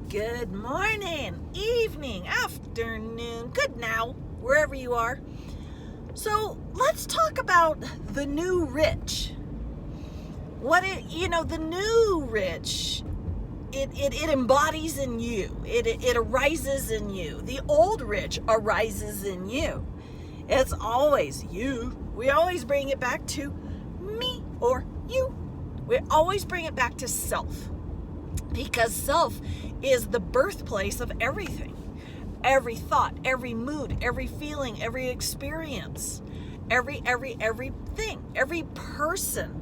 Good morning, evening, afternoon, good now, wherever you are. So let's talk about the new rich. The new rich, it embodies in you. It arises in you. The old rich arises in you. It's always you. We always bring it back to me or you. We always bring it back to self. Because self is the birthplace of everything. Every thought, every mood, every feeling, every experience, everything, every person,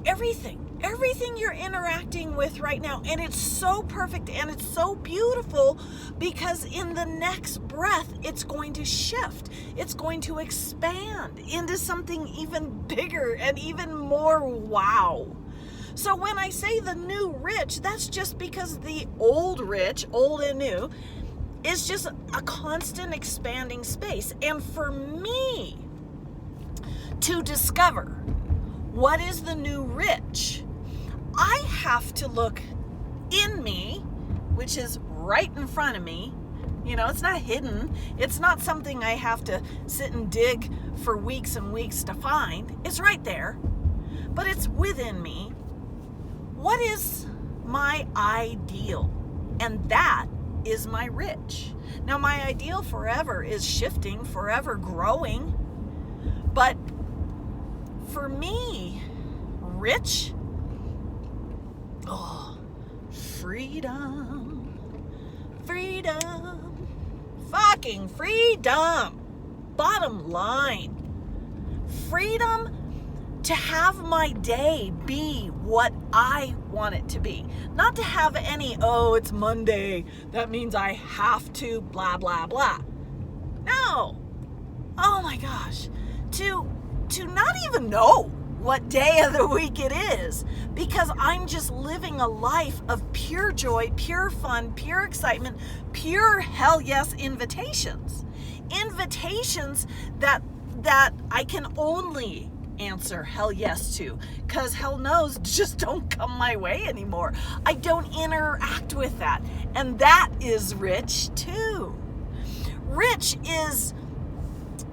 everything you're interacting with right now. And it's so perfect and it's so beautiful because in the next breath, it's going to shift. It's going to expand into something even bigger and even more wow. So when I say the new rich, that's just because the old rich, old and new, is just a constant expanding space. And for me to discover what is the new rich, I have to look in me, which is right in front of me. It's not hidden. It's not something I have to sit and dig for weeks and weeks to find. It's right there, but it's within me. What is my ideal? And that is my rich. Now, my ideal forever is shifting, forever growing. But for me, rich, freedom, fucking freedom. Bottom line, freedom to have my day be what I want it to be. Not to have any, it's Monday, that means I have to blah, blah, blah. No. Oh my gosh. To not even know what day of the week it is because I'm just living a life of pure joy, pure fun, pure excitement, pure hell yes invitations. Invitations that I can only answer hell yes to, because hell knows just don't come my way anymore. I don't interact with that, and that is rich too. Rich is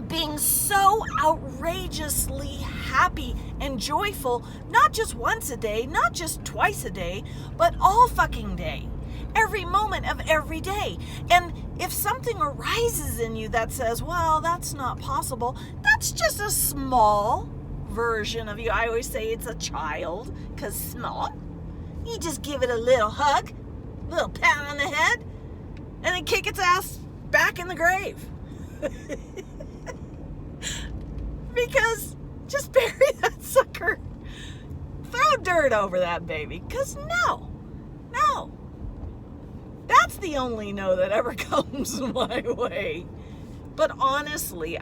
being so outrageously happy and joyful, not just once a day, not just twice a day, but all fucking day, every moment of every day. And if something arises in you that says, well, that's not possible, that's just a small version of you. I always say it's a child because small. You just give it a little hug, a little pat on the head, and then kick its ass back in the grave. Because just bury that sucker. Throw dirt over that baby. Because no. That's the only no that ever comes my way. But honestly,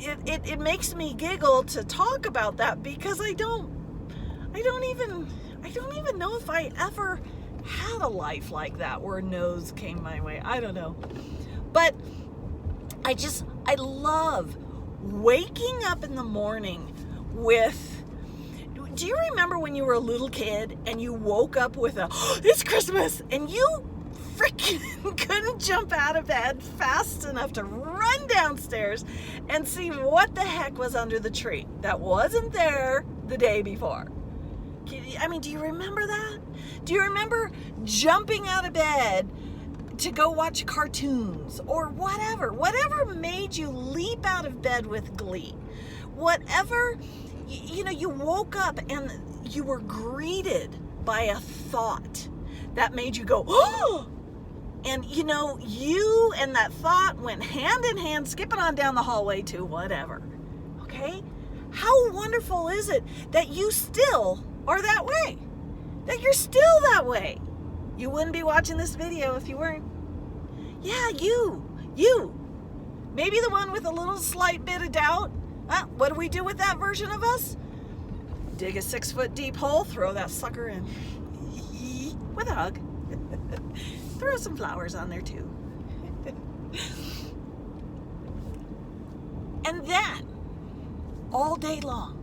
it makes me giggle to talk about that because I don't even know if I ever had a life like that where no's came my way. I don't know. But I love waking up in the morning with, do you remember when you were a little kid and you woke up with it's Christmas, and you freaking couldn't jump out of bed fast enough to run downstairs and see what the heck was under the tree that wasn't there the day before? I mean, do you remember that? Do you remember jumping out of bed to go watch cartoons or whatever made you leap out of bed with glee? Whatever, you woke up and you were greeted by a thought that made you go, oh! And you and that thought went hand in hand, skipping on down the hallway to whatever. Okay? How wonderful is it that you still are that way? That you're still that way? You wouldn't be watching this video if you weren't. Yeah, you. Maybe the one with a little slight bit of doubt. What do we do with that version of us? Dig a 6-foot deep hole, throw that sucker in. With a hug. Throw some flowers on there too. And then, all day long,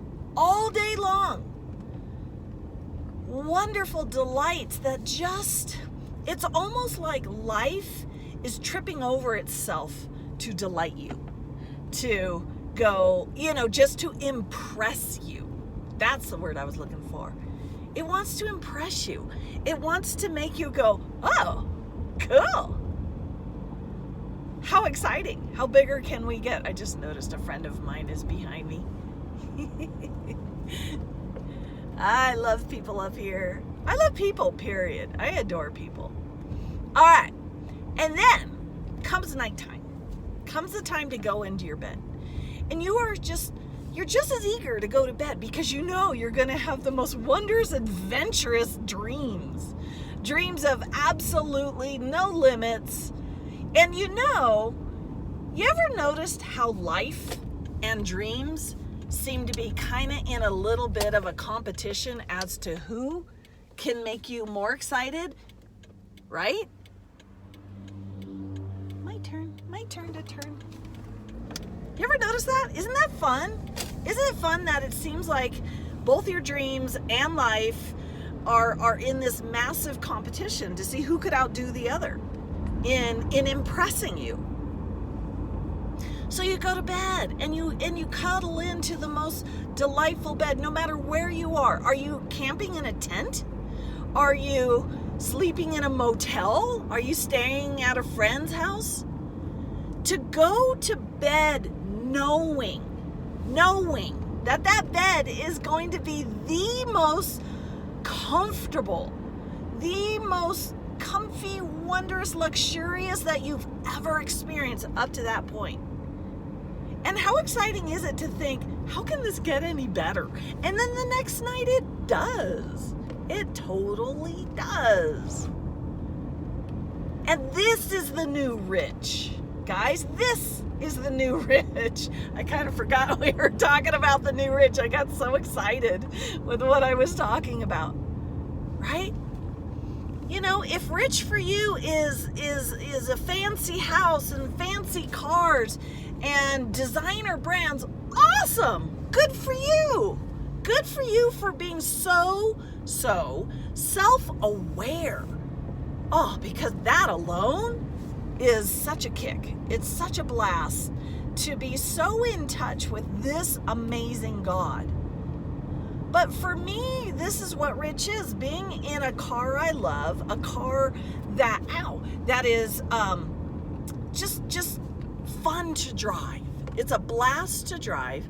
wonderful delights that just, it's almost like life is tripping over itself to delight you, to go, just to impress you. That's the word I was looking for. It wants to impress you. It wants to make you go, oh, cool. How exciting. How bigger can we get? I just noticed a friend of mine is behind me. I love people up here. I love people, period. I adore people. All right. And then comes nighttime. Comes the time to go into your bed. And you're just as eager to go to bed because you're going to have the most wondrous, adventurous dreams. Dreams of absolutely no limits. And you ever noticed how life and dreams seem to be kind of in a little bit of a competition as to who can make you more excited, right? My turn to turn. You ever notice that? Isn't that fun? Isn't it fun that it seems like both your dreams and life are in this massive competition to see who could outdo the other in impressing you? So you go to bed and you cuddle into the most delightful bed, no matter where you are. Are you camping in a tent? Are you sleeping in a motel? Are you staying at a friend's house? To go to bed knowing that bed is going to be the most comfortable, the most comfy, wondrous, luxurious that you've ever experienced up to that point. And how exciting is it to think, how can this get any better? And then the next night it does. It totally does. And this is the new rich. Guys, this is the new rich. I kind of forgot we were talking about the new rich. I got so excited with what I was talking about. Right? If rich for you is a fancy house and fancy cars and designer brands, awesome. Good for you. Good for you for being so self-aware. Oh, because that alone is such a kick. It's such a blast to be so in touch with this amazing God. But for me, this is what rich is. Being in a car I love, a car that is just fun to drive. It's a blast to drive,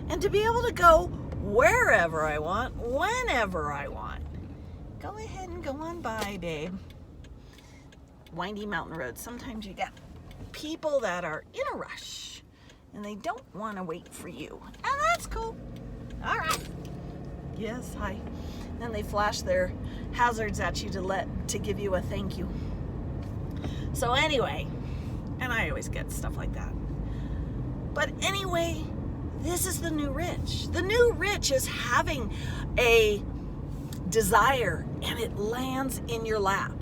and to be able to go wherever I want, whenever I want. Go ahead and go on by, babe. Windy mountain roads. Sometimes you get people that are in a rush and they don't want to wait for you, and that's cool. All right. Yes, hi. Then they flash their hazards at you to give you a thank you. So anyway, and I always get stuff like that. But anyway, this is the new rich. The new rich is having a desire and it lands in your lap.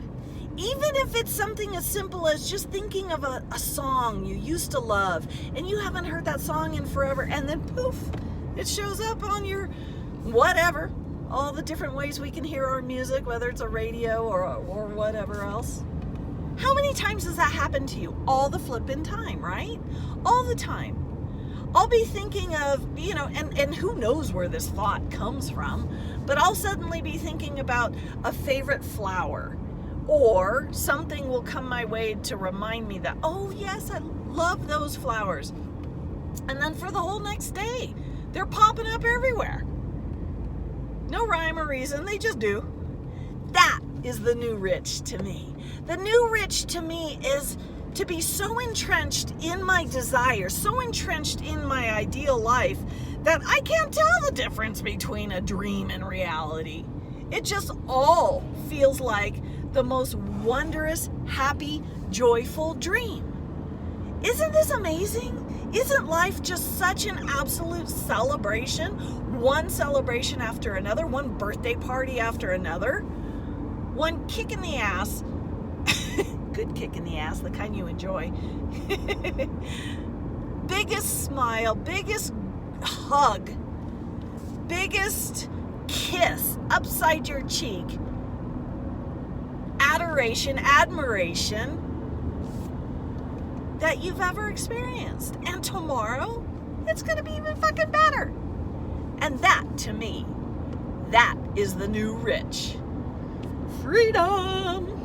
Even if it's something as simple as just thinking of a song you used to love and you haven't heard that song in forever, and then poof, it shows up on your whatever, all the different ways we can hear our music, whether it's a radio or whatever else. How many times does that happen to you? All the flippin' time, right? All the time. I'll be thinking of, and who knows where this thought comes from, but I'll suddenly be thinking about a favorite flower, or something will come my way to remind me that, oh yes, I love those flowers. And then for the whole next day, they're popping up everywhere. No rhyme or reason, they just do. That is the new rich to me. The new rich to me is to be so entrenched in my desire, so entrenched in my ideal life, that I can't tell the difference between a dream and reality. It just all feels like the most wondrous, happy, joyful dream. Isn't this amazing? Isn't life just such an absolute celebration? One celebration after another, one birthday party after another, one kick in the ass, good kick in the ass, the kind you enjoy. Biggest smile, biggest hug, biggest kiss upside your cheek, adoration, admiration that you've ever experienced. And tomorrow, it's going to be even fucking better. And that, to me, that is the new rich. Freedom!